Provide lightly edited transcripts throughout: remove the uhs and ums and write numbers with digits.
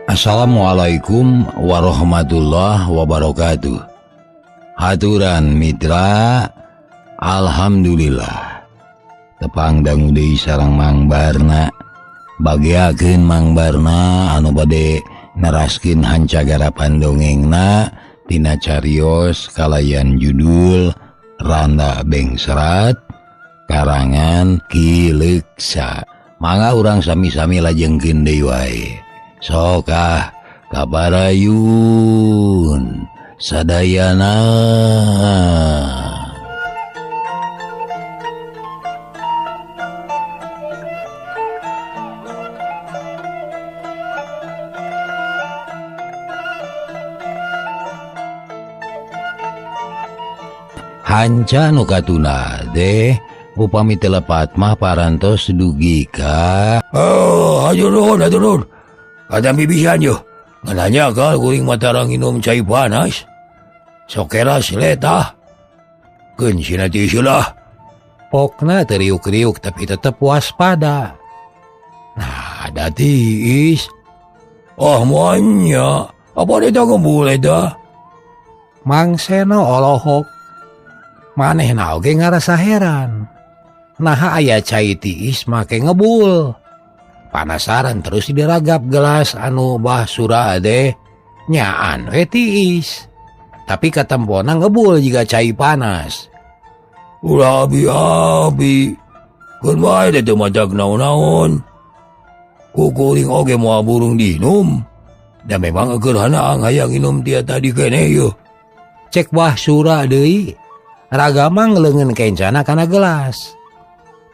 Assalamualaikum warahmatullahi wabarakatuh. Haturan mitra, alhamdulillah tepang dangu deui sareng Mang Barna, bagiakeun Mang Barna anu bade neraskeun hancagara pandongengna tina carios kalayan judul Randa Bengserat karangan Ki Leuksa. Mangga urang sami-sami lajengkeun deui wae. Sokah kabarayun sadayana. Hanca nu katuna deh upami telepat mah parantos dugi ka. Haturun kada bibisan yo ngananya ka kuring matarang inum cai panas sokera sileta keun sina tisu lah. Pokna teriuk-riuk tapi tetep waspada. Nah ada tiis moanya apa dia boleh dah. Mang Seno olohok manehna oge ngarasa heran. Nah aya cai tiis make ngebul. Panasaran terus diragap gelas anu basura deh nyaan we tiis. Tapi katempona ngebul jika cai panas. Ulah abi-abi keun wae teh teu majag naon-naon. Kukuring oge moal burung dinum. Da memang eukeun hanaang hayang inum tia tadi keneh yeuh. Cek basura deui. Raga mah ngeleungeun kencana kana gelas.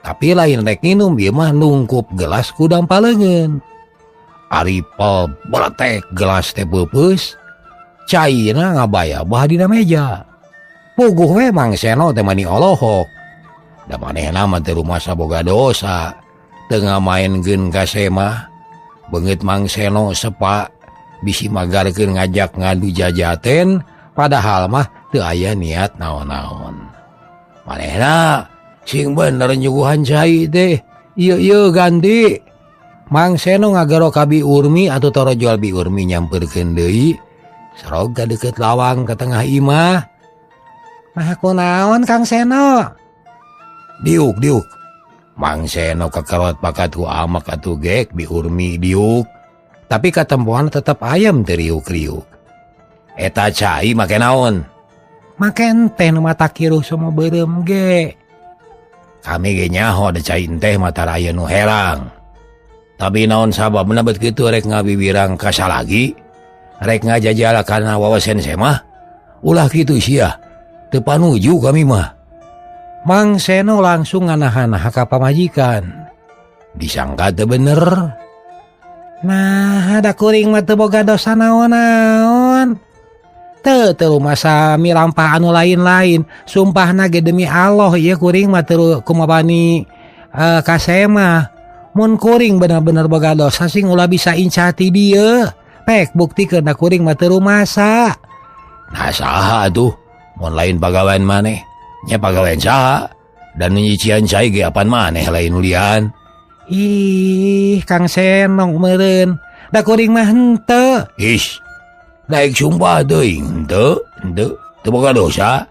Tapi lain rek nginum ieu mah nungkup gelas ku dampaleungeun. Ari beletek gelas teh peupeus, caina ngabayabah dina meja. Puguh we Mang Seno teh mani olohok. Da manehna mah teu rumasa boga dosa, teu ngamaenkeun ka semah. Beungeut Mang Seno sepa bisi magarkeun ngajak ngadu jajaten, padahal mah teu aya niat naon-naon. Manehna sing bener nyuguhan cai teh ieu ganti. Mang Seno ngagero ka Bi Urmi atau torojol Bi Urmi nyamperkeun deui sarog ka deukeut lawang ka tengah imah. Mah kunaon Kang Seno? Diuk. Mang Seno kakarot pakat ku amak atuh gek Bi Urmi diuk. Tapi katempoan tetep ayam teriuk-riuk. Eta cai make naon? Make teh nu mata kiruh sama beureum ge. Kami ge nyaho da cai teh mata raya nu herang. Tapi naon sababna bet kitu rek ngabibirang ka salagi? Rek ngajajal kana wawasen semah? Ulah kitu sia. Teu panuju kami mah. Mang Seno langsung nganahan ka pamajikan. Disangka teu bener. Nah, ada kuring mah teu boga dosa naon-naon. Teu rumasa mirampah anu lain-lain. Sumpahna ge demi Allah ieu kuring mah teu kumabani kasema. Mun kuring bener-bener boga dosa sing ulah bisa inca ti dieu. Pek buktikeun da kuring mah teu rumasa. Nah saha atuh? Mun lain pagawean maneh. Nya pagawean saha? Dan nyician cai ge apan maneh lain ulian. Ih, Kang Seno meureun. Da kuring mah henteu. Ish. Daek sumpah teuing teu boga dosa.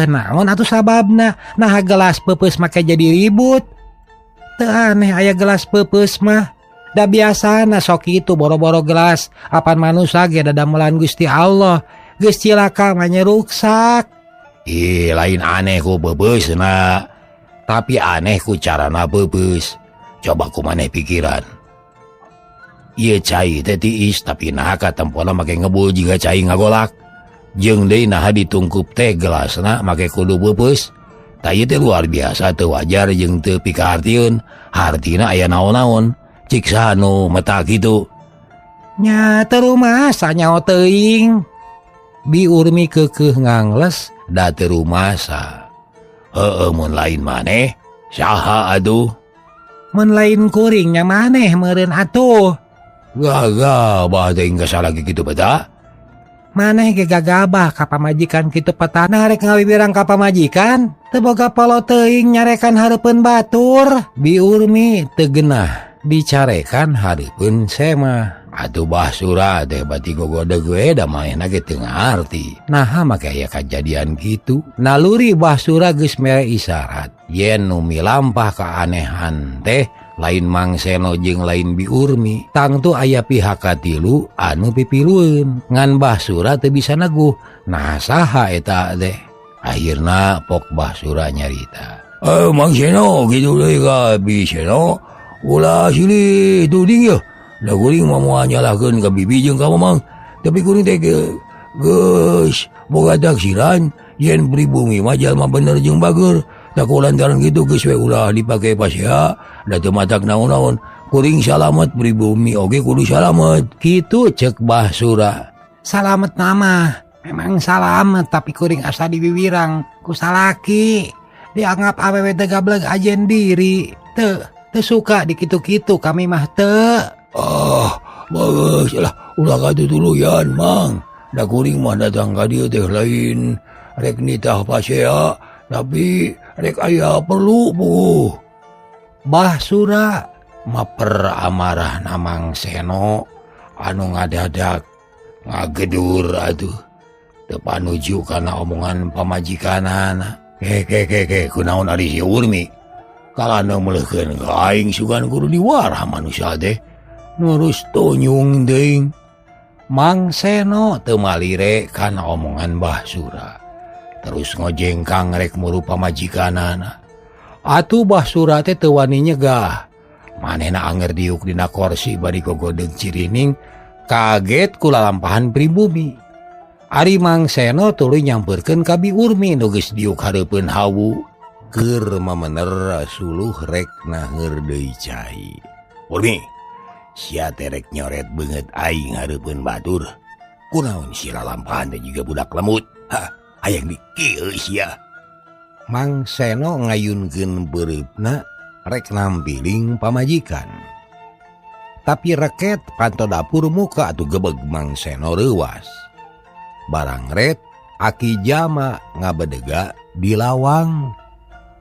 Naon atuh sababna? Nah gelas peupeus make jadi ribut. Teu aneh aya gelas peupeus mah. Da biasana sok kitu boro-boro gelas. Apan manusia ge dadamelan Gusti Allah. Geus cilaka mah ruksak. Lain aneh ku peupeusna. Tapi aneh ku carana peupeus. Coba kumaneh pikiran. Ieu cai teh tiis tapi naha katempona make ngebul jiga cai ngagolak. Jeung deui naha ditungkup teh gelasna make kudu peupeus. Ta ieu teh luar biasa teu wajar jeung teu pikahartieun hartina aya naon-naon. Cik saha nu meta kitu? Nya teu rumasa nyaho teuing. Bi Urmi keukeuh ngangles da teu rumasa. Heueuh mun lain maneh saha atuh? Mun lain kuring nya maneh meureun atuh. Gagabah teuing kasalagi kitu beta. Maneh ge gagabah ka pamajikan kitu petana rek ngawibirang ka pamajikan. Teu boga polo teuing nyarekan hareupeun batur. Bi Urmi teu geunah dicarekan hareupeun semah. Atuh Basura teh bati gogodeg we da manehna ge teu ngarti. Naha make aya kajadian kitu. Naluri Basura geus mere isyarat yen nu milampah kaanehan teh lain Mang Seno jeung lain Bi Urmi. Tangtu aya pihak katilu anu pipilueun. Ngan Basura teu bisa neguh. Nah saha eta teh? Akhirna pok Basura nyarita. Mang Seno gitu deui ka Bi Seno. Ulah silih tuding ya. Da kuring mah moal nyalahkeun ka bibi jeung ka Mamang. Tapi kuring teh geus boga taksiran yen pribumi mah jalma bener jeung bager. Da kulantaran kitu geus we ulah dipake pasea da teu matak naon-naon. Kuring salamet pribumi oge kudu salamet. Kitu ceuk Basura. Salamet nama. Memang salamet tapi kuring asa diwiwirang ku salaki. Dianggap awewe teu gableg ajen diri. Teu suka dikitu-kitu kami mah teu. Bagus lah, ulah katutuluyan Mang. Da kuring mah datang ka dieu teh lain rek nitah pasea, tapi rek aya perlu puguh. Basura maper amarahna Mang Seno anu ngadadak ngagedur atuh. Teu panuju kana omongan pamajikanana. Ke kunaon ari si Urmi? Kalana melehkeun ka aing sugan kudu diwarah manusia teh. Nurus tonyung deing. Mang Seno teu malire kana omongan Basura. Terus ngojengkang rek muru pamajikanana. Atuh Basura teh teu wani nyegah. Manehna anger diuk dina kursi bari gogodeg cirining kaget ku lalampahan pribumi. Ari Mang Seno tuluy nyampeurkeun ka Bi Urmi nu geus diuk hareupeun hawu. Keur mamener suluh rek naheur deui cai. Urmi, sia terek nyoret beungeut aing hareupeun batur. Kunaon si lalampahan teh juga budak lemut. Hayang dikieu sia. Mang Seno ngayunkeun beureupna rek nampiling pamajikan. Tapi reket panto dapur muka atuh gebeg Mang Seno reuwas. Barang ret Aki Jama ngabedega di lawang.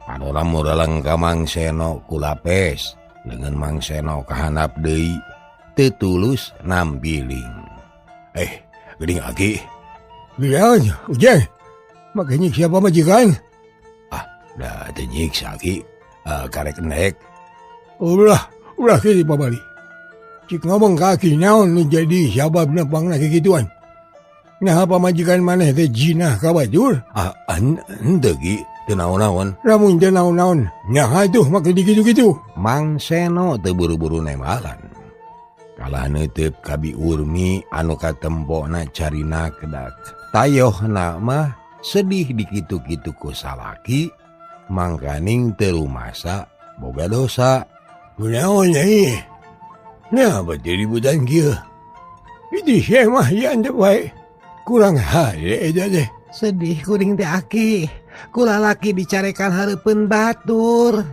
Panora mureleng ka Mang Seno kulapes. Dengan Mang Seno kahanap deui teu tulus nampiling. Geuning Aki. Geuning ujang. Make nyiksa pamajikan. Da teu nyiksa Aki. Karek nek. Ulah kieu pabali. Cik ngomong ka Aki naon nu jadi sababna pangna kikituan. Nah pamajikan maneh teh jinah ka batur? Henteu Ki. Teu naon-naon. Lamun teu naon-naon, nyaha tuh make dikitu-kitu. Mang Seno teu buru-buru nemalan. Kalah neuteup ka Bi Urmi anu katempona carina kedak. Tayohna mah sedih dikitu-kitu ku salaki, mangkaning teu rumasa boga dosa. Kunaon nyai? Nya bade ributan kieu. Itu syekh mah yan teh bae. Kurang hade eta teh. Sedih kuring teh Aki. Kula laki dicarekan hareupeun batur.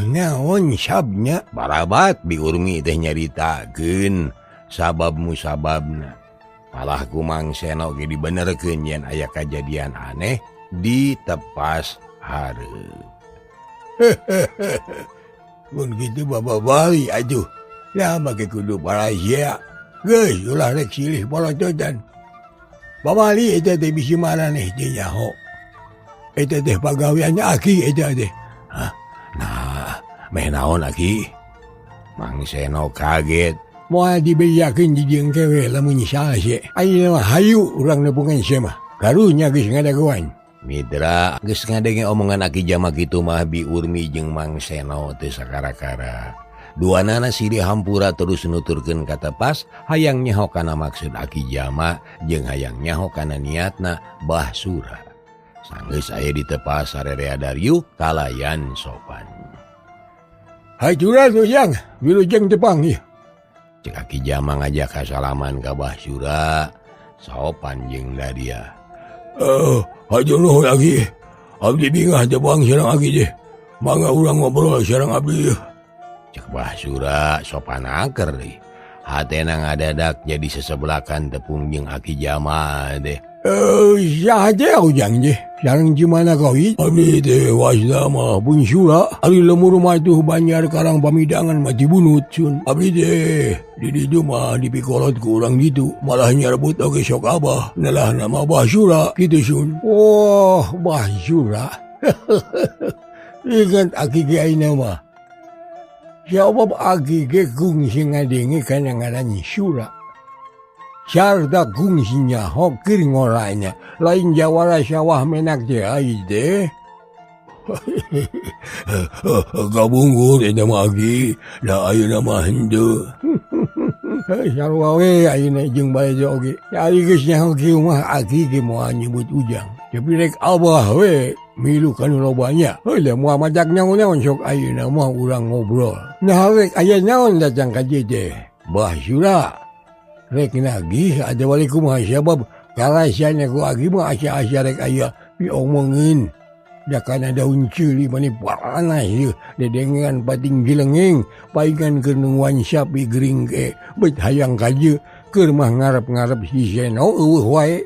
Naon sabnya? Barabat Bi Urmi teh nyaritakeun sabab-musababna. Malah ku Mang Seno ge dibenerkeun yen aya kajadian aneh ditepas hareup. Mun kitu bababali atuh. Lah make kudu parasia. Geus ulah rek silih polototan. Babali eta teh bisi maraneh teh nyaho. Eta teh pagaweannya Aki eta teh. Nah, meh naon Aki? Mang Seno kaget. Moal dibeyakeun di jeung kewe lamun salah se. Ayeuna mah hayu urang nepungan se mah. Karunya geus ngadaguan. Mitra, geus ngadenge omongan Aki Jama kitu mah Bi Urmi jeung Mang Seno teu sakara-kara. Duanana silih hampura terus nuturkeun ka tepas hayang nyaho kana maksud Aki Jama jeung hayang nyaho kana niatna Basura. Sanggeus aya di tepas sarerea Daryu kalayan sopan. Hajuran ujang, wilujeng tepang ieu. Cek Aki Jama ngajak kasalaman ka Basura, sopan jeung Daria. Hajur nuhun Aki. Abdi bingah tepang sareng Aki teh. Mangga urang ngobrol sareng abdi. Cek Basura sopan angker deui. Hatena ngadadak jadi sesebelakan tepung jeung Aki Jama teh. Saja ujang je. Sareng gimana kau it? Abdi teh wasda mah pun syura. Ari lemur mah tuh banyak karang pamidangan mati bunut sun. Abdi teh di ditu mah dipikolot ku urang gitu. Malah nyarebut oge sok abah. Nalah nama Bah Syura kitu sun. Oh, Bah Syura. Ingat aki ge ayeuna mah. Siapa aki ge kungsi ngadenge kana ngaran Syura. Sarta kungsinya hokir ngoranya. Lain jawara sawah menak je aide. Kabunggur eta mah aki. Da ayeuna mah henteu. Sarua we ayeuna jeung balejo oge. Ari geus nyaho kieu mah aki ge moal nyebut ujang. Tapi rek abah we milu kanu lobanya. Heuh moal majak nyaon-nyaon sok ayeuna mah urang ngobrol. Nah rek aya naon datang ka dieu teh? Bah Syura. Rek nagih ada wali kumaha sabab karasiannya ku agi mah asa-asa rek aya diomongin. Da kana daun cili mani panas ieu dedengan pating gilengeng paingan keur nungwan sapi gering ke bet hayang kaje keur mah ngarep-ngarep si Seno eueuh wae.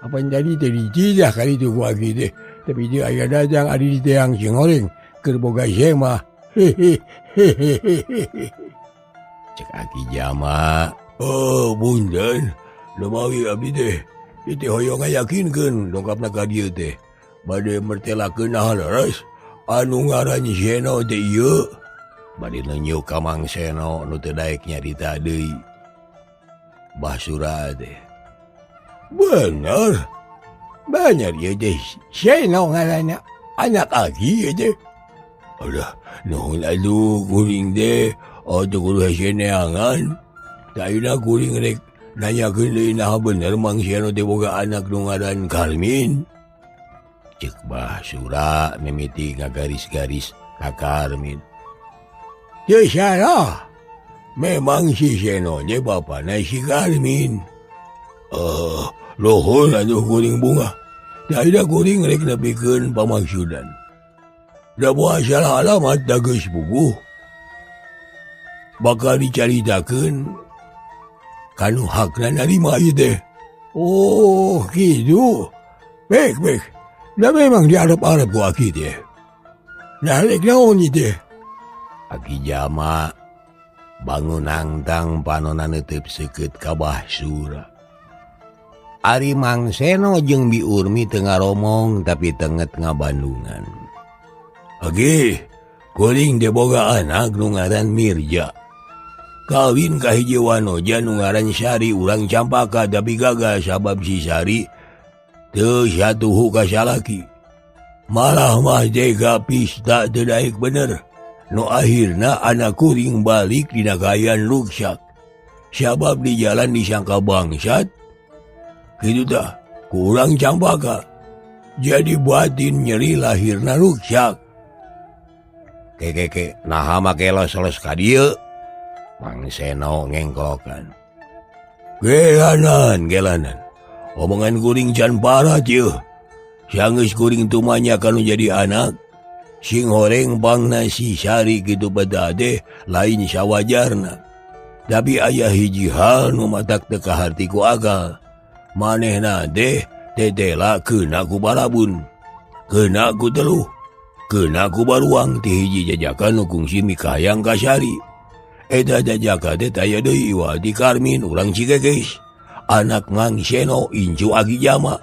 Apa jadi tadi tidak kali itu ku agi teh. Tapi dia aya datang adi di teang cingoreng keur boga semah. Cek Aki Jama. Oh, bundan, lemawi abdi teh, itu hoyong yakinkeun dongkapna ka dieu teh, bade mertelakeun naha leres, anu ngaran Seno teh ieu, bade nunjuk ka Mang Seno nu teu daek nyarita deui. Bah Syura teh. Bener, banyak ieu teh Seno ngaranna, anak Aki ieu teh. Alah, nuhun atuh kuring teh, atuh kudu hese neangan. Taina kuring rek nanyakeun deui naha bener Mang Seno teh boga anak nu ngaran Karmin. Cek Bah Syura mimiti ngagaris-garis ka Karmin. Teu salah. Memang si Seno teh bapana si Karmin. Lohon atuh kuring bunga. Taina kuring rek nepikeun pamaksudan. Da moal salah alamat da geus puguh. Bakal dicaritakeun kanu hakna narima ieu teh. Oh, gitu. Baik. Da memang diarep-arep ku Aki teh. Nah, rek naon ieu teh? Aki Jama bangun angtang panonna neuteup seukeut ka Bah Syura. Ari Mang Seno jeung Bi Urmi teu ngaromong tapi teunget ngabandungan. Age, kuring teh boga anak nu ngaran Mirja. Kawin ka hiji wanoja nu ngaran Sari urang campaka tapi gagal sabab si Sari teu satuhu ka salaki. Malah mah jaga pista teu daek bener. Nu akhirna anak kuring balik dina kaayaan ruksak. Sabab di jalan disangka bangsat. Kitu tah, ku urang campaka. Jadi batin nyeri lahirna ruksak. Keke, naha make los-los ka dieu? Mang Seno ngengklokan. Gelanan. Omongan kuring can parah cieu. Sanggeus kuring tumanya kanu jadi anak. Sing horeng pangna si Sari kitu beda teh lain sawajarna. Tapi aya hiji hal nu matak teu ka hartiku akal. Manehna teh tetela keuna ku Barabun. Keuna ku Teluh. Keuna ku Baruang ti hiji jajakan nu kungsi mikayang ka Sari. Eta jajaka teh taya deui Wadi Karmin urang Cikeges. Anak Mang Seno incu Aki Jama.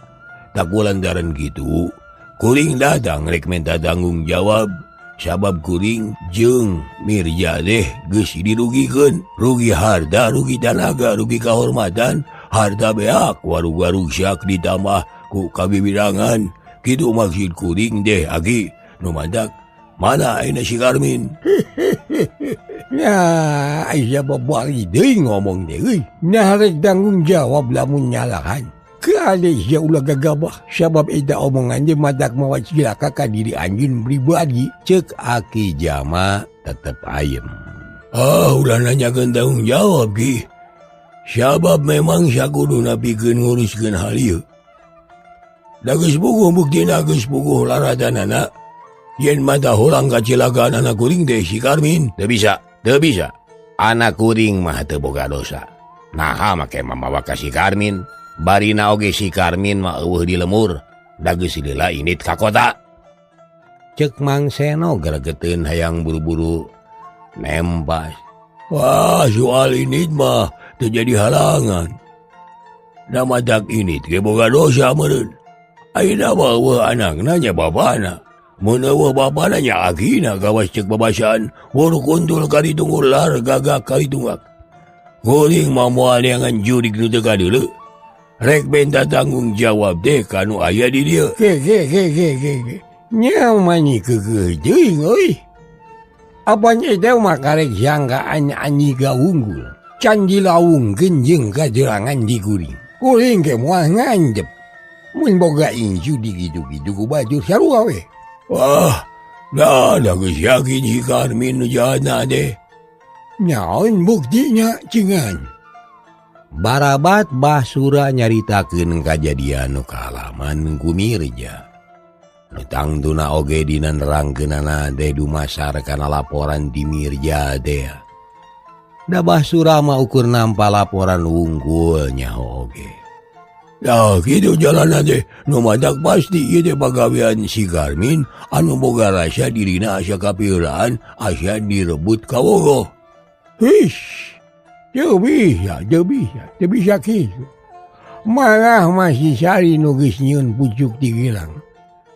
Tak kulantaran gitu, kuring datang rek minta tanggung jawab. Sabab kuring jeung Mirja teh geus dirugikeun. Rugi harta, rugi tenaga, rugi kahormatan. Harta beak, warung-warung syak ditambah ku kabibirangan. Kitu maksud kuring teh Aki. Nu mantak, mana ayeuna si Karmin? Ya, aya babari deui ngomong deui. Nah rek tanggung jawab lamun nyalahan. Kali sia ulah gagabah. Sabab eta omongan dia madak mawa cilaka ka diri anjeun pribadi. Cek Aki Jama tetep ayem. Ulah nanyakeun tanggung jawab Ki. Sabab memang sakuduna pikeun nguruskeun hal ieu. Da geus puguh buktina geus puguh laratanana. Yen mata holang kacilakaan anak kuring teh si Karmin. Teu bisa. Anak kuring mah teu boga dosa. Naha make mamawa ka si Karmin. Barina oge si Karmin mah eueuh di lemur, da geus lila init ka kota. Cek Mang Seno gregeteun hayang buru-buru nempas. Wah, soal init mah teu jadi halangan. Da matak init ge boga dosa meureun. Ayeuna mah eueuh anakna nya bapana. Mun eueuh bapana nya agina gawas cek babasaan, wuru kuntul kari tunggular gagak kari tunggak. Kuring mah moal neangan jurig nu teu kadeuleu. Rek benta tanggung jawab deh kanu aya di dieu. Ge. Nya manyi keukeuh teuing euy. Apanya teh mah karek jangkaan anyi gaunggul. Can dilaungkeun jeung kajerangan di kuring. Kuring ge moal ngancep. Mun boga inju di gitu-gitu ku bajur sarua we. Wah, da geus yakin si Karmin nu jahatna deh. Nyaon buktinya cengan. Barabat Basura nyaritakeun kajadian nu kaalaman ku Mirja. Nu tangtuna oge dina nerangkeunana teh dumasar kana laporan ti Mirja teh. Da Basura mah ukur nampa laporan wungkul nyaho oge. Ya kitu jalanna teh nu madak pasti ieu teh pagawean si Karmin anu boga rasa dirina asa kapieulaan asa direbut kawogo. Hish. Teu bisa kitu. Malah masih cari nu geus nyieun pucuk ti gilang.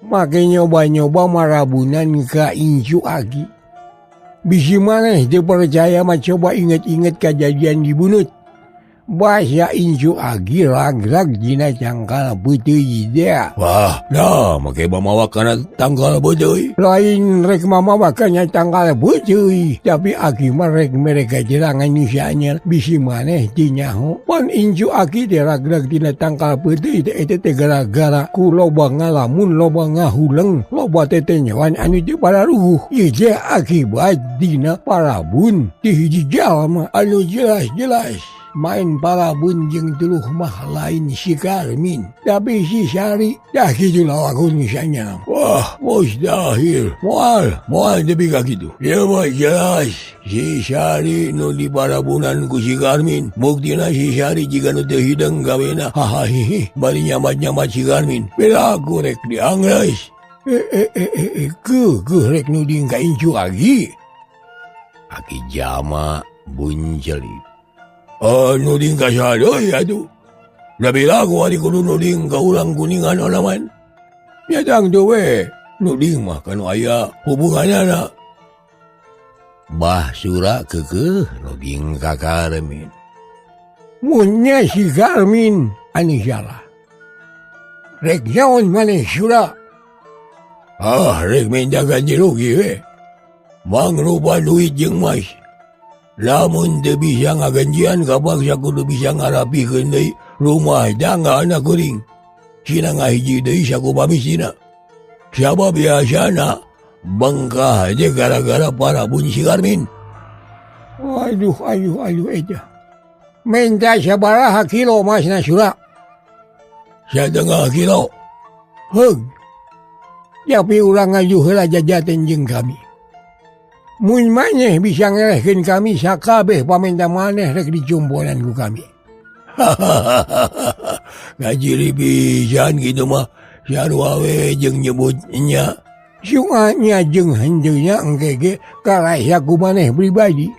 Make nyoba-nyoba marabunan ka Incu Agi. Bisi maneh teu percaya mah coba inget-inget kejadian di Bunut. Bahasa Incu Agi ragrag dina tangkal beuteuy dea. Wah, dah make mamawa kana tangkal beuteuy. Lain rek mamawa kana tangkal beuteuy, tapi Agi mah rek mereka jerangan nyusanya bisi maneh teu nyaho. Pan Incu Agi teh ragrag dina tangkal beuteuy teh eta teh gara-gara ku loba ngalamun, loba ngahuleng, loba tetenyawan anu teu pararuh. Ieu teh akibat dina parabun ti hiji jalma anu jelas-jelas main parabun jeung tuluh mah lain si Karmin. Tapi si Sari, dah gitu lawaku misalnya. Wah, mustahil. Moal tapi kak gitu. Ya mah jelas, si Sari nu di parabunan ku si Karmin. Buktina si Sari jika nu teu hideng gawena. Hahaha, bari nyamat-nyamat si Karmin. Perilaku rek diangres. Rek nu diingka Incu Agi. Aki jama buncelip. Nuding ka sadoy atu. Nabila ko ari kudu nuding ka ulang kuningan naman. Nyatang tu we, nuding mah kanu aya hubunganana. Basura keukeuh nuding ka Karmin. Munnya si Karmin anu salah. Rek naon maneh sura? Rek minta ganti rugi we. Mangrupa duit jeung mas. Lamun teu bisa ngaganjian kapaksa kudu bisa ngarapikeun deui rumah tangga anak kuring. Cina ngahiji deui sakupamisina. Sabab biasana bengkah aja gara-gara parabun si Karmin. Aduh eta. Minta sabaraha kilo masna sura? 1,5 kilo. Heug. Tapi urang ngaju heula jajaten jeung kami. Mun maneh bisa ngerehkeun kami sakabeh paminta maneh rek dicumponan ku kami. Ngajiri pisan gitu mah sarua we jeung nyebutnya. Sunganya jeung henteunya engke ge karasa ku maneh pribadi.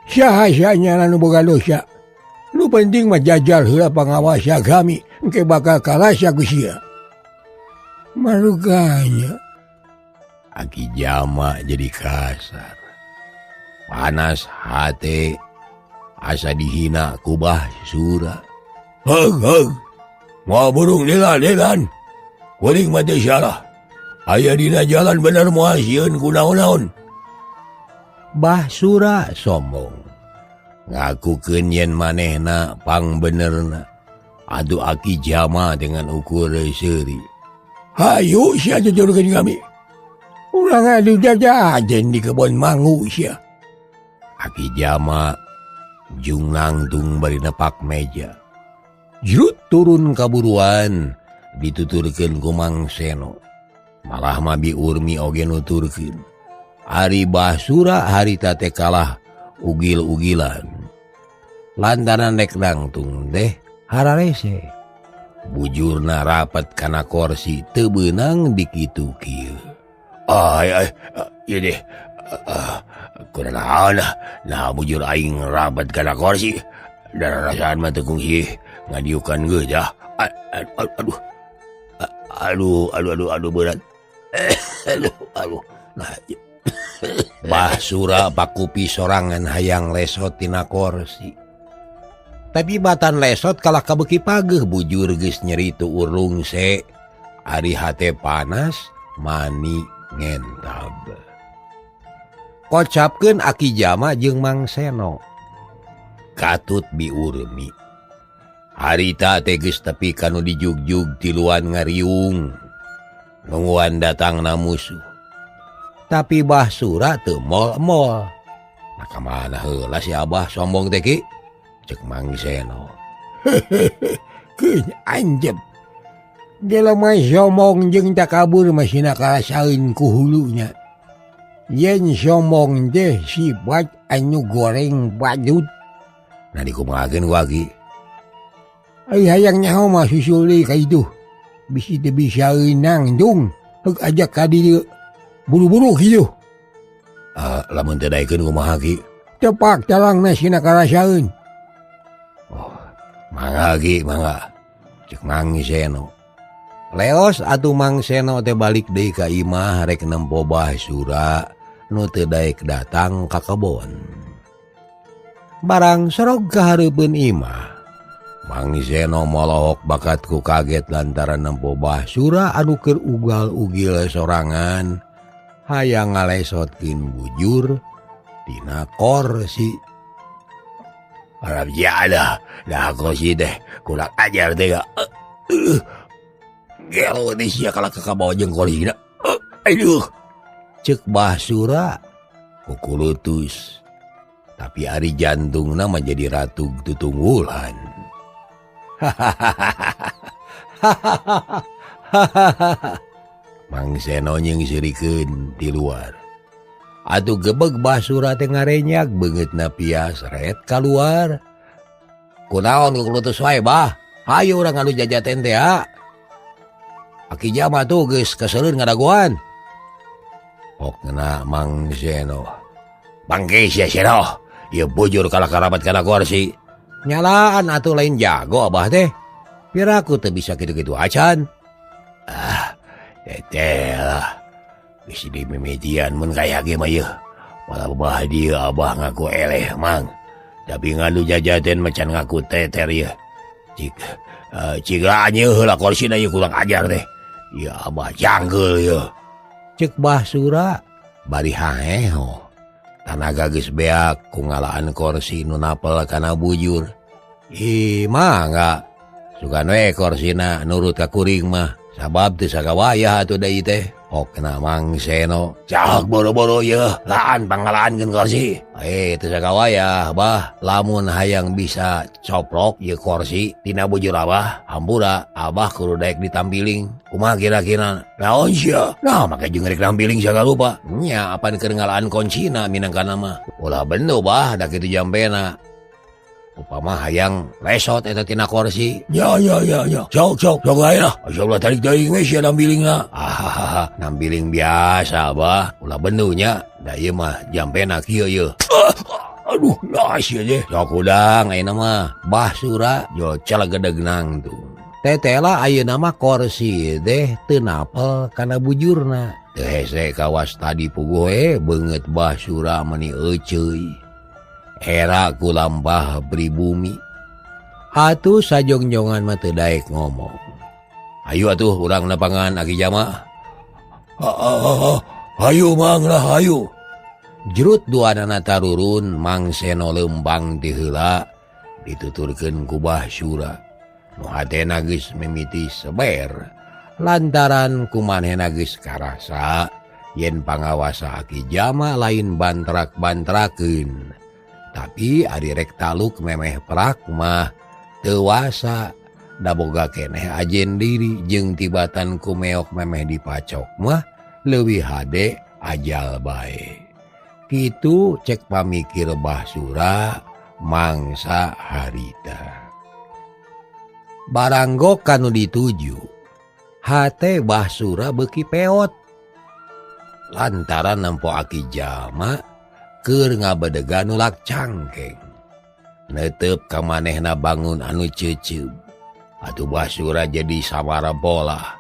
Saha-sahanya anu boga dosa. Nu penting mah jajal heula pangawasa kami engke bakal karasa ku sia. Maruganya Aki jama jadi kasar. Panas hati. Asa dihina ku Basura. Heug. Mau burung delan. Kuring mah teu salah. Aya dina jalan bener moal sieun ku naon-naon. Basura sombong. Ngakukeun yen manehna pangbenerna. Adu Aki jama dengan ukur seuri. Hayu sia jujurkeun kami. Urang adu jajajen di kebon mangu sia. Aki jama jung nangtung bari nepak meja. Jrut turun kaburuan dituturkeun ku Mang Seno. Malah Mabi Urmi oge nuturkeun. Ari Basura harita teh kalah ugil-ugilan. Lantaran rek nangtung teh hararese. Bujurna rapat kana kursi teu beunang dikitu kieu. Ieu deh. Kunaon nah bujur aing rapat kana kursi. Dan rasaan mah teu kungsi ngadiukan geus dah. Aduh berat. Nah, Bah Sura pakupi sorangan hayang lesot tina kursi. Tapi batan lesot kalah kabeuki pageuh bujur geus nyeri tu urung se. Ari hate panas mani ngentab. Kocapkeun Aki Jama jeung Mang Seno. Katut biurmi. Harita teh geus tepi kanu dijugjug tiluan ngariung. Nungguan datangna musuh. Tapi Bah Sura teu mol-mol. Nah kamana heula si Abah sombong teh ki? Cek Mang Seno. Keun anjep. Dia mah sombong jeung takabur masih karasaeun ku hulunya. Yen sombong teh sifat anu goreng badut. Nah dikumahakeun ku Aki. Ai hayang nyaho mah susuli ka itu. Bisi teu bisa eunang dung. Heuk ajak ka dieu. Buru-buru kieu. Lamun teu daekeun kumaha Ki? Tepak calangna sina karasaeun. Mangga Ki, mangga. Cek Mang Seno. Leos atuh Mang Seno teh balik deui ka imah rek nempo Bah Sura nu teu daek datang ka kebon. Barang sorog ka hareupeun imah. Mang Seno molohok bakat ku kaget lantaran nempo Bah Sura anu keur ugal-ugil sorangan hayang ngalesotkeun bujur tina kursi. Harap jadah. Dah kursi teh kurang ajar teh. Gelo teh sia kalah ka bawah jeung kursina. Aduh. Cek Bah Sura kukulutus. Tapi ari jantungna mah jadi ratu tutunggulan. Mang Seno nyengsirikeun di luar. Atuh gebeg Bah Sura teh ngarenyak beungeutna pias ret kaluar. Kunaon kukulutus wae Bah? Hayu urang anu jajaten teh ha. Aki Jama tuh geus keseuleun ngadaguan. Pokna Mang Seno. Bangke sia Seno. Ieu bujur kalah karabat kana kursi. Nyalaan atuh lain jago Abah teh. Piraku teu bisa kitu-kitu acan. Teteh lah. Geus dimimitian mun kaya ge mah yeuh. Malah bah dieu Abah ngaku eleh mang. Tapi nganu jajaten macan ngaku teter yeuh. Cik anyeuh heula kursina ieu kurang ajar teh. Ya Abah janggel yeuh. Cek Bah Sura bari haeho. Tanaga geus beak ku ngalaan kursi nu napel kana bujur. Mangga. Sugan we kursina nurut ka kuring mah. Sabab teu sagawayah atuh deui teh. Pokna Mang Seno. Cak boro-boro yeuh. Laan pangalaankeun kursi. Teu sagawayah Bah. Lamun hayang bisa coprok ieu kursi tina bujur Abah, hampura Abah kudu daek ditampiling. Kumaha kira-kira? Naon sia? Nah make jeung rek tampiling sagaloba. Nya apan keur ngalaan kuncina minangkana mah. Ulah bendo Bah da kitu jampena. Upama hayang lesot eta tina kursi. Ya. Sok wae lah. Insyaallah tarik teuing we sia nampilingna. Nampiling biasa Bah. Ulah bendo nya. Da ieu mah jampena kieu yeuh. Aduh, lah sia je. Sok udang ayeuna mah. Bah Sura jo calagedegnang tuh. Tetela ayeuna mah kursi teh teu napel kana bujurna. Teu hese kawas tadi puguh beungeut Bah Sura meni euceuy. Era ku lampah pribumi. Atuh sajongjongan mah teu daek ngomong. Ayo atuh urang nepangan Aki Jama. Hayu mang lah hayu. Jerut duanana tarurun Mang Seno leumpang ti heula dituturkeun ku Bah Sura. Nu hatena geus mimiti seber lantaran kumanehna geus karasa yen pangawasa Aki Jama lain bantrak-bantrakeun. Tapi ari rek taluk memeh perak mah teu wasa. Da boga keneh ajen diri jeung tibatan kumeok memeh dipacok mah leuwih hade ajal bae. Kitu cek pamikir Bah Sura mangsa harita. Baranggok kanu dituju hate Basura beki peot lantaran nempo Aki Jama keur ngabedegan ulak cangkeng netep ka manehna bangun anu ceuceub atuh Basura jadi sabara bola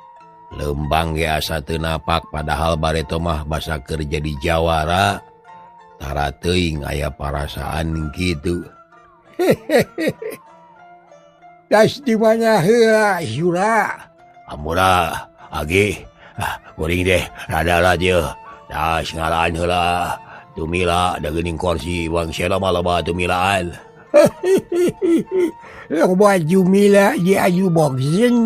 lembang ge asa teu napak padahal bareto mah basa keur jadi jawara tara teuing aya parasaan kitu. Das di mana heula Sura? Amura, Agi, kuring deh, rada aja. Das ngalaan heula, tumila da geuning kursi bang sela malaba tumilaan. Yang baju mila je aju boxing.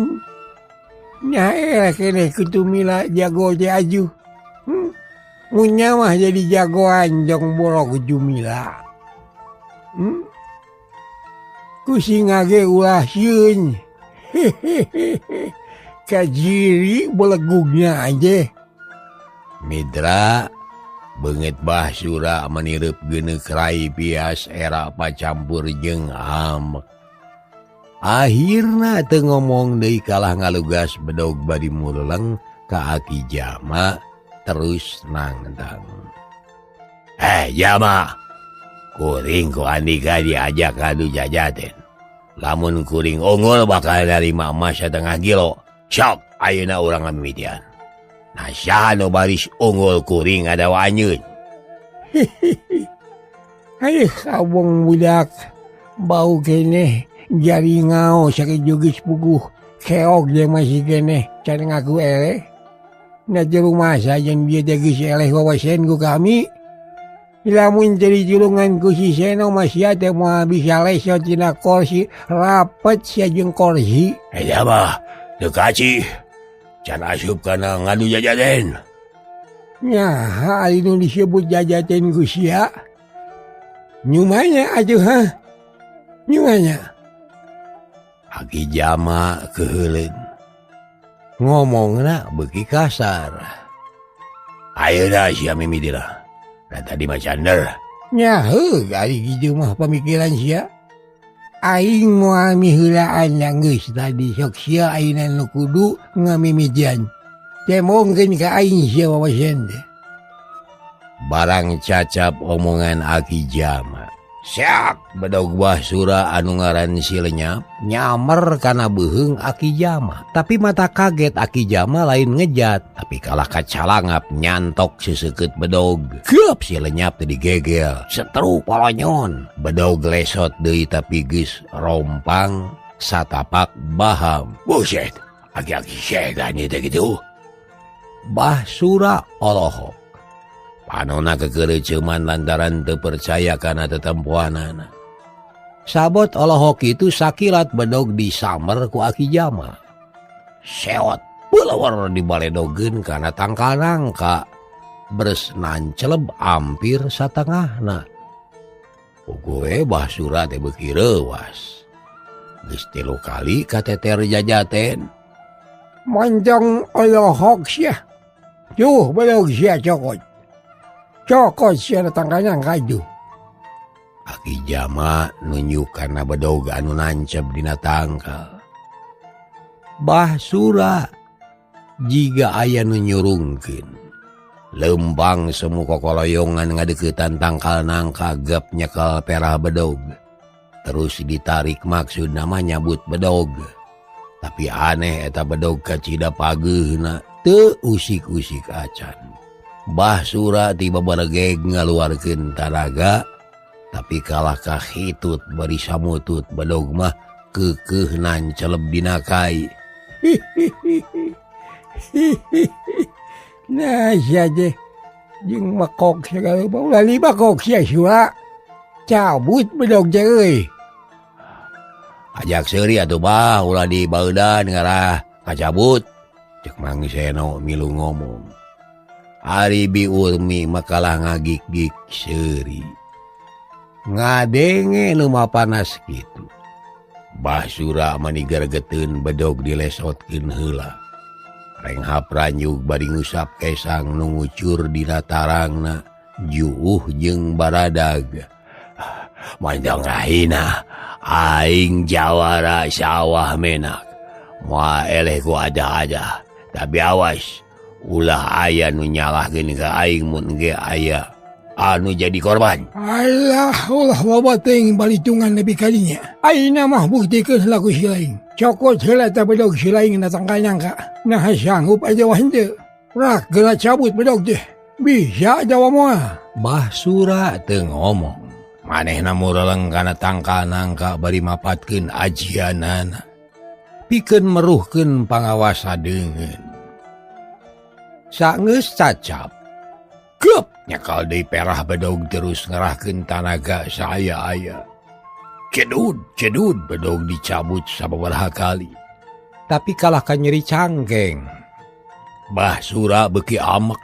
Nya kene kutumila jago je aju. Munya mah jadi jagoan jong borok Jumila. Kusinga ge ulah sieun. Kajiri belegugnya aja. Midra beungeut Basura manireup geuneuk rai bias era pacampur jeung am. Akhirna teu ngomong deui kalah ngalugas bedog badi muleng ka Aki Jama terus nangtang. Jama, kuring ku Andika diajak adu jajaten. Lamun kuring unggul bakal narima emas 1/2 kilo. Sok ayeuna urang ngamimitian. Nah saha nu baris unggul kuring ada wanyeun. Aih kabong budak bau kene jari ngao sakit jugis puguh keok dia masih kene can ngaku eleh. Na jero masa yang dia dagis eleh wawasen ku kami. Lamun jadi julungan ku si Seno masih ada mau bisa lesot tina kursi rapet sia jeung kursi. Jama, teu kaci. Can asup kana ngadu jajaten. Nya ari nu disebut jajaten ku sia. Nyumanya atuh ha. Nyumanya. Aki Jama keheuleun. Ngomongna beuki kasar. Ayeuna sia mimitilah. Dan tadi macander. Nya heuh ari kitu mah pamikiran sia. Aing moal miheulaan geus tadi sok sia ayeuna nu kudu ngamimitian. Teh mungkin ka aing sia wawasen teh. Barang cacap omongan Aki Jama. Syak bedog Basura anu ngaran si Lenyap nyamer kana beuheung Aki Jama. Tapi mata kaget Aki Jama lain ngejat. Tapi kalah kacalangap nyantok seseukeut bedog. Geup si Lenyap teu digegel. Setru polonyon. Bedog lesot deui tapi geus rompang satapak baham. Buset, aki-aki segan teh kitu. Basura olohok. Panona kekereuceuman lantaran teu percaya kana tetempoanana. Sabot olohok itu sakilat bedog disamer ku Aki Jama. Seot pelawar dibaledogeun kana tangkal nangka. Beres nanceleb hampir satengahna. Puguh Basura teh beuki reuwas. Geus 3 kali kateter jajaten. Moncong olohok sia. Yuh bedog sia cokot. Cokot sia tangkanya kaju. Aki Jama nunjuk kana bedog anu nancep dina tangkal. Basura jiga aya nu nyurungkeun. Lembang semu kokoloyongan ngadeuketan tangkal nangka gep nyekel perah bedog. Terus ditarik maksud nama nyabut bedog. Tapi aneh eta bedog kacida pageuna teu usik-usik acan. Basura tiba baregeg ngaluarkeun tanaga tapi kalah kahitut bari samutut bedog mah keukeuh nanceleb dina kai. Nah sia teh jeung makok segala ulah li makok sia Sura. Cabut bedog teh euy. Ajak seuri atuh bah ulah di baeudan ngarah kacabut. Cek Mang Seno milu ngomong. Ari Bi Urmi makalah ngagik-gik seuri. Ngadenge nu panas kitu. Basura manigergeteun bedog dilesotkeun heula. Renghap ranjug bari ngusap kesang nu ngucur dina tarangna juuh jeung baradag. mandang rahina aing jawara sawah menak moal eleh ku ada tapi awas ulah aya nu nyalahkeun ka aing mun ge aya anu jadi korban. Alah, ulah loba teuing balitungan nepi kalinya. Ayeuna mah buktikeun laku si laing. Cokot heula teh bedog si laing datang ka nyangka. Nah sanggup aja wah henteu. Rak geula cabut bedog teh. Bisa jawa moal. Bah Sura teu ngomong. Manehna mureleng kana tangkal nangka bari mapatkeun ajianana. Pikeun meruhkeun pangawasa deungeun. Sageus cacap. Gep nyakal deui perah bedog terus ngerahkeun tanaga saaya-aya. Cedud bedog dicabut sababaraha kali. Tapi kalah ka nyeri cangkeng. Bah Sura beuki amek.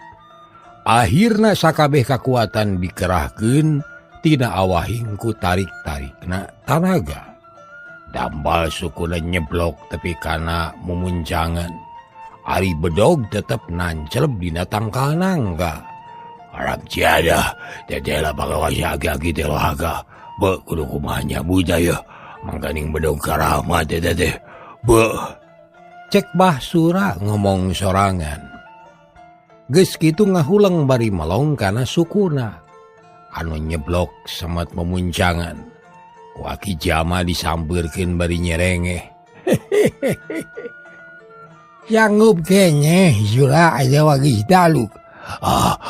Akhirna sakabeh kakuatan dikerahkeun tina awahing ku tarik-tarikna tanaga. Dambal sukuna nyeblok tepi kana mumunjangan. Ari bedog tetep nancelep dina tangkal nangka. Harap ciada, tetela pagawasa agi-agi telohaga. Be kudu kumanya budaya, mangkaning bedog karahmat teh. Be. Cek Bah Sura ngomong sorangan. Geus kitu ngahuleng bari melong kana sukuna. Anu nyeblok semet memuncangan. Ku Aki Jama disambeurkeun bari nyerengeh. Sanggup kenye Sura aja wagi taluk.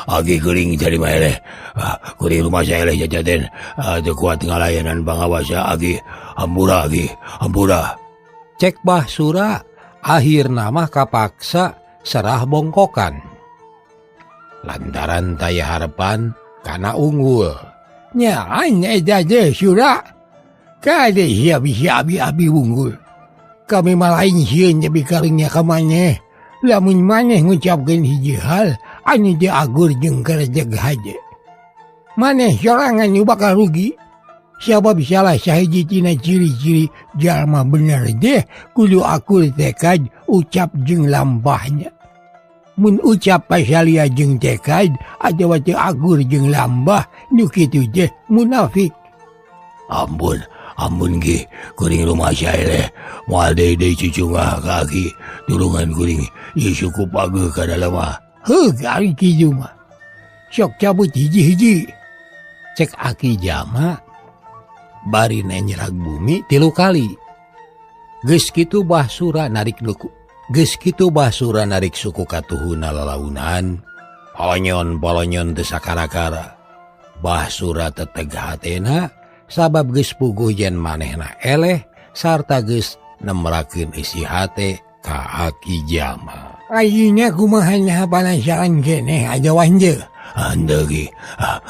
Agi kuring cari maeleh. Kuring rumah saya eleh jajaten. Teu kuat ngalayanan pangawasa Agi. Hampura Agi, hampura. Cek Bah Sura akhirna mah kapaksa serah bongkokan. Lantaran taya harapan kana unggul. Nya anya jaje Sura. Kade siap-siap abi unggul. Kami malain sieun jadi karunya kamane. Lamun maneh ngucapkeun hiji hal anu teu agur jeung karejeg haje. Maneh sorangan nu bakal rugi. Siapa bisalah sahiji tina ciri-ciri jalma bener deh kudu akur tekad ucap jeung lambahnya. Mun ucap pasalia jeung tekad ajawa teu agur jeung lambah nu kitu teh munafik. Ampun ge, kuring rumah saya leh. Moal deui cucu ngah kaki. Tulungan kuring, ieu cukup ageuh ka dalam mah. Heuh, ari kitu mah. Sok cabut hiji-hiji. Cek Aki Jama bari nyerag bumi 3 kali. Geus kitu Bah Sura narik suku katuhuna lalaunan. Polonyon teu sakara-kara. Bah Sura teteg hatena sabab geus puguh yen manehna eleh sarta geus nemrakeun isi hate ka Aki Jama. Ayeuna kumaha nya panasaran keneh aja wanje. Henteu ge,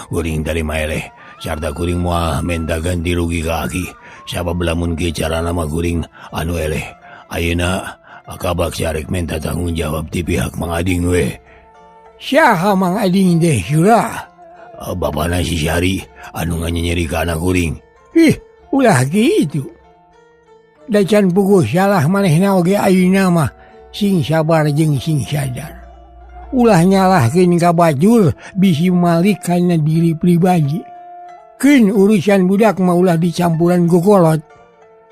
kuring tarima eleh. Sarta kuring moal minta ganti rugi ka Aki. Sabab lamun ge carana mah kuring anu eleh. Ayeuna kabak sarek minta tanggung jawab ti pihak Mang Ading we. Saha Mang Ading teh Sura? Bapana si Syari anu nganyeri ka anak kuring. Ulah gitu. Da can puguh salah manehna oge ayeuna mah sing sabar jeung sing sadar. Ulah nyalahkeun ka bajur bisi malik kana diri pribadi. Keun urusan budak mah ulah dicampuran gokolot.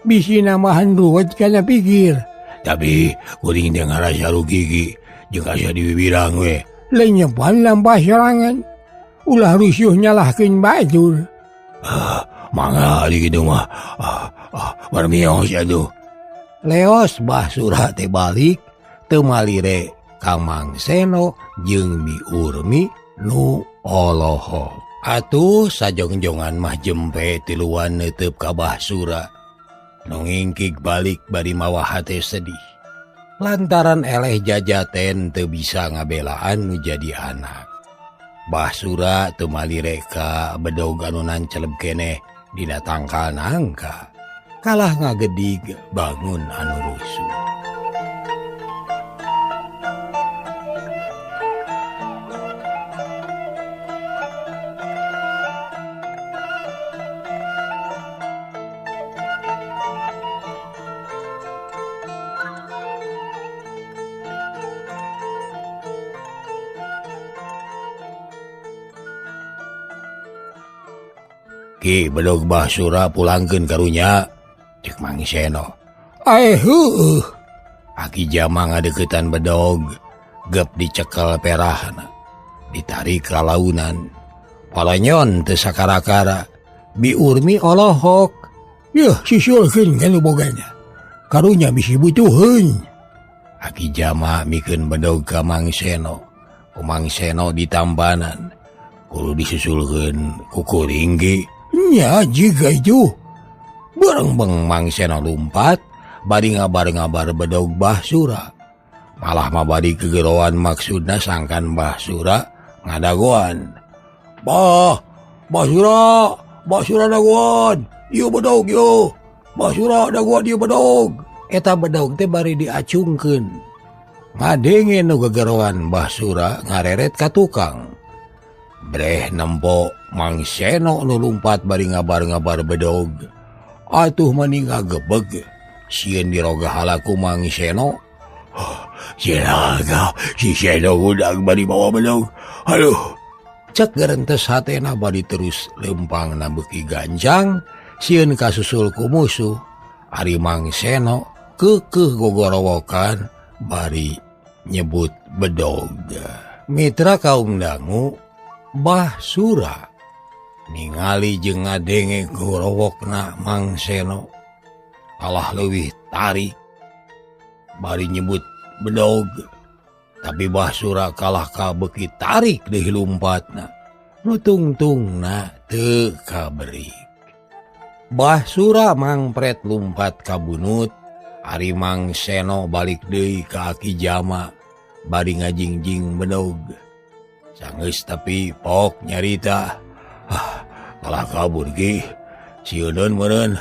Bisi namahan ruwet kana pikir. Tapi kuring teh ngarasa rugi ge jeung asa dibibirang we. Lenyepan lampah sorangan. Ulah rusuh nyalahkeun bajur. Mangga di kitu mah. Barmios atuh. Leos Bah Sura teh balik teu malire ka Mang Seno jeung Mi Urmi nu oloho. Atuh sajongjongan mah jempe tiluan neuteup ka Bah Sura. Nu ngingkig balik bari mawa hate sedih. Lantaran eleh jajaten teu bisa ngabelaan nu jadi anak. Bah Sura teu malire ka bedog anu nancelep keneh dina tangkal nangka. Kalah ngagedig bangun anu rusuh. Ki bedog Basura pulangkeun karunya cek Mang Seno. Heueuh. Aki Jama ngadeukeutan bedog gep dicekel perahna ditarik ka launan. Palanyon teu sakara-kara Bi Urmi olohok. Yeuh sisulkeun kana bogana. Karunya bisi butuheun. Aki Jama mikeun bedog ka Mang Seno. Ku Mang Seno ditambanan. Kudu disusulkeun ku kuring ge. Nya jiga itu. Bareng-beng Mang Seno lumpat bari ngabar-ngabar bedog Basura. Malah mah bari kegeroan maksudna sangkan Basura ngadagoan. Basura dagoan. Ieu bedog ieu. Basura dagoan ieu bedog. Eta bedog teh bari diacungkeun. Ngadenge nu gegeroan Basura ngareret ka tukang. Breh nempo Mang Seno nu lumpat bari ngabar-ngabar bedog. Atuh mani ngagebeg. Sieun diroga halaku Mang Seno. Sinaga, si Seno udah bari bawa bedog. Aduh. Cek gerentes hatena bari terus lempang beuki ganjang. Sieun kasusul ku musuh. Ari Mang Seno keukeuh gogorowokan bari nyebut bedog. Mitra kaum dangu Basura ningali jeung ngadenge gorowokna Mang Seno kalah leuwih tarik bari nyebut bedog. Tapi Basura kalah ka beuki tarik deui lumpatna nu tungtungna teu kabeurik. Basura mangpret lumpat ka bunut. Ari Mang Seno balik deui ka Aki Jama bari ngajingjing bedog. Sanggeus tapi pok nyarita. Kalah kabur ge. Sieun meureun.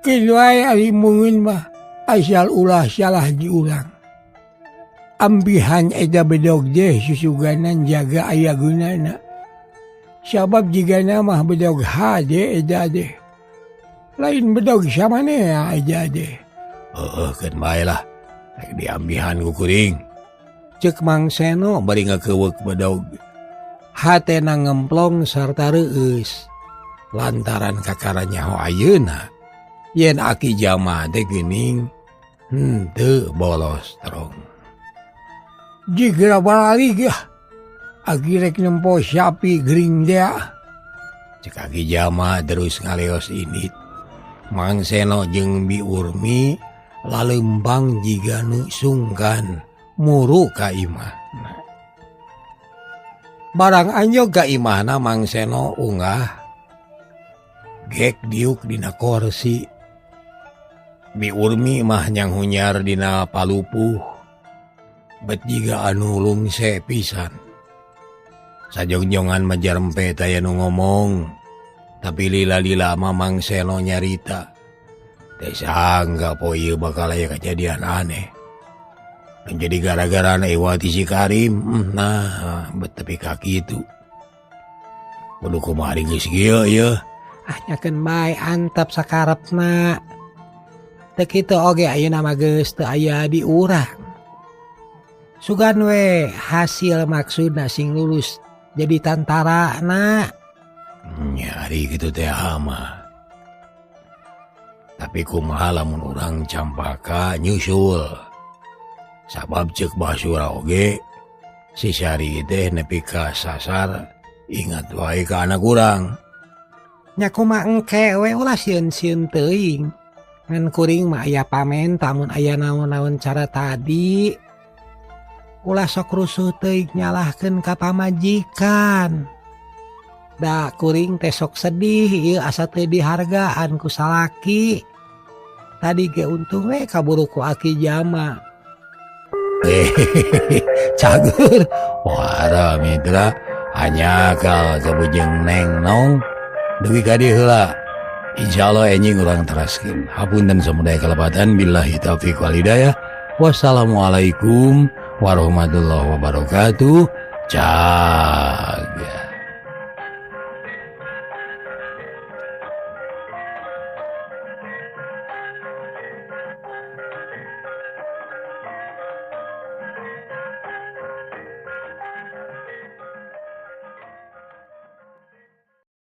Keun wae ari mungun mah asal ulah salah diulang. Ambihan eta bedog teh susuganan jaga aya gunana. Sabab jigana mah bedog hade eta teh. Lain bedog samanea aja deh. Keun bae lah. Rek diambihan ku kuring. Cek Mang Seno bari ngakeuweuk bedog. Hatena ngemplong sarta reueus. Lantaran kakaranya ayeuna. Yen Aki Jama teh geuning henteu bolos terong. Jigra balik ya. Aki rek nempo sapi gering dea. Cek Aki Jama terus ngaleos init. Mang Seno jeung Bi Urmi lalembang jiga nu sungkan muru ka imahna. Barang anjog ka imahna Mang Seno unggah gek diuk dina kursi. Bi Urmi mah nyang hunyar dina palupuh. Bet jiga anu lungse pisan. Sajongjongan majarempe taya nu ngomong. Tapi lila-lila mah Mang Seno nyarita. Teu sangka po ieu bakal aya kejadian aneh. Jadi gara-gara ewati si Karim. Nah, bet tepi kaki itu. Kudu kumaha geus kieu ieu. nyakeun bae antep sakarepna. Teu kitu oge ayeuna mah geus teu aya di urang. Sugan we hasil maksudna sing lulus jadi tantarana. Nyari gitu teh ama. Tapi kumaha lamun urang campaka nyusul. Sabab ceuk Basura oge si Syari teh nepi ka sasar ingat wae ka anak urang. Nya kumaha engke we ulah sieun-sieun teuing. Ngan kuring mah aya pamen tamun aya naon-naon cara tadi. Ulah sok rusuh teuing nyalahkeun ka pamajikan. Da kuring teh sok sedih ieu asa teu dihargaan ku salaki. Tadi ge untung we kaburu ku Aki Jama. Cager. Wara mitra hanya kal kabujeng Neng Nong dugi ka dieu heula. Insyaallah enjing urang teraskeun. Hapunten samudaya kalepatan billahi taufiq wal hidayah. Wassalamualaikum warahmatullahi wabarakatuh. Jaga.